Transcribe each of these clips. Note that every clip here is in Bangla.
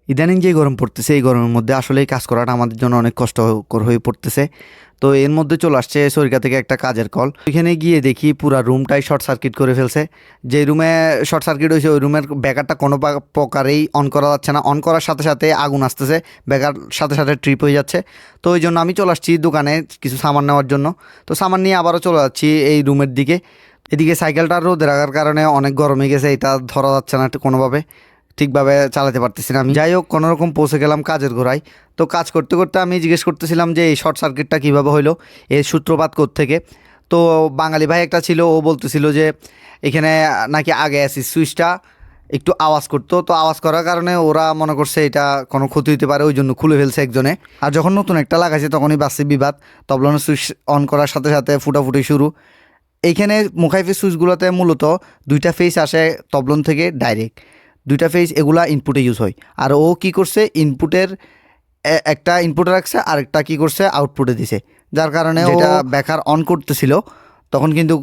ইদানিং যে গরম পড়তেছে এই গরমের মধ্যে আসলে কাজ করাটা আমাদের জন্য অনেক কষ্টকর হয়ে পড়তেছে। তো এর মধ্যে চলে আসছে সরিকা থেকে একটা কাজের কল। এখানে গিয়ে দেখি পুরা রুমটাই শর্ট সার্কিট করে ফেলছে। যে রুমে শর্ট সার্কিট হয়েছে ওই রুমের ব্যাকারটা কোনো প্রকারেই অন করা যাচ্ছে না। অন করার সাথে সাথে আগুন আসতেছে, ব্যাকার সাথে সাথে ট্রিপ হয়ে যাচ্ছে। তো ওই জন্য আমি চলে আসছি দোকানে কিছু সামান নেওয়ার জন্য। তো সামান নিয়ে আবারও চলে যাচ্ছি এই রুমের দিকে। এদিকে সাইকেলটা রোদে রাখার কারণে অনেক গরম হয়ে গেছে, এটা ধরা যাচ্ছে না কোনোভাবে, ঠিকভাবে চালাতে পারতেছি না আমি। যাই হোক, কোনোরকম পৌঁছে গেলাম কাজের গোড়ায়। তো কাজ করতে করতে আমি জিজ্ঞেস করতেছিলাম যে এই শর্ট সার্কিটটা কীভাবে হইলো, এর সূত্রপাত থেকে। তো বাঙালি ভাই একটা ছিল, ও বলতেছিল যে এখানে নাকি আগে অ্যাসিস সুইচটা একটু আওয়াজ করতো, তো আওয়াজ করার কারণে ওরা মনে করছে এটা কোনো ক্ষতি হতে পারে, ওই জন্য খুলে ফেলছে একজনে। আর যখন নতুন একটা লাগাইছে তখনই বাসছে বিবাদ, তবলনের সুইচ অন করার সাথে সাথে ফুটাফুটি শুরু। এইখানে মুখাইফের সুইচগুলোতে মূলত দুইটা ফেস আসে তবলন থেকে ডাইরেক্ট, দুইটা ফেজ এগুলা ইনপুটে ইউজ হয়। আর ও কি করছে, ইনপুটের একটা ইনপুটে রাখছে, আরেকটা কি করছে আউটপুটে দিছে, যার কারণে যেটা ব্যাকার অন করতেছিল তখন কিন্তু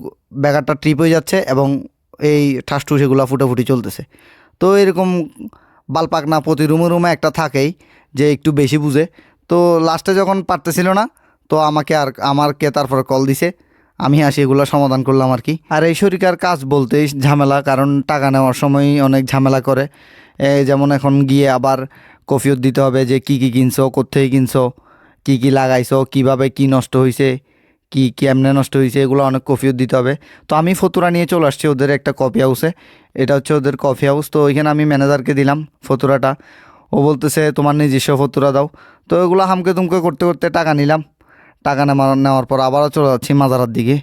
ব্যাকারটা ট্রিপ হয়ে যাচ্ছে এবং এই ঠাসঠুস এগুলো ফুটাফুটি চলতেছে। তো এরকম বালপাকনা প্রতি রুমে রুমে একটা থাকেই যে একটু বেশি বুঝে। তো লাস্টে যখন পারতেছিল না, তো আমাকে তারপরে কল দিছে, আমি আসি এগুলো সমাধান করলাম আর কি। আর এই শরিকার কাজ বলতেই ঝামেলা, কারণ টাকা নেওয়ার সময় অনেক ঝামেলা করে। যেমন এখন গিয়ে আবার কফিয়ত দিতে হবে যে কি কি কিনছো, কোত্থেকে কিনছো, কি কি লাগাইছো, কিভাবে কি নষ্ট হয়েছে, কি কেমনে নষ্ট হয়েছে, এগুলো অনেক কফিয়ত দিতে হবে। তো আমি ফতুরা নিয়ে চলে আসছি ওদের একটা কফি হাউসে, এটা হচ্ছে ওদের কফি হাউস। তো ওইখানে আমি ম্যানেজারকে দিলাম ফতুরাটা, ও বলতেছে তোমার নিজস্ব ফতুরা দাও। তো এগুলো হামকে তুমকে করতে করতে টাকা নিলাম। টাকা নেওয়ার পর আবারও চলে যাচ্ছি মাজারার দিকে।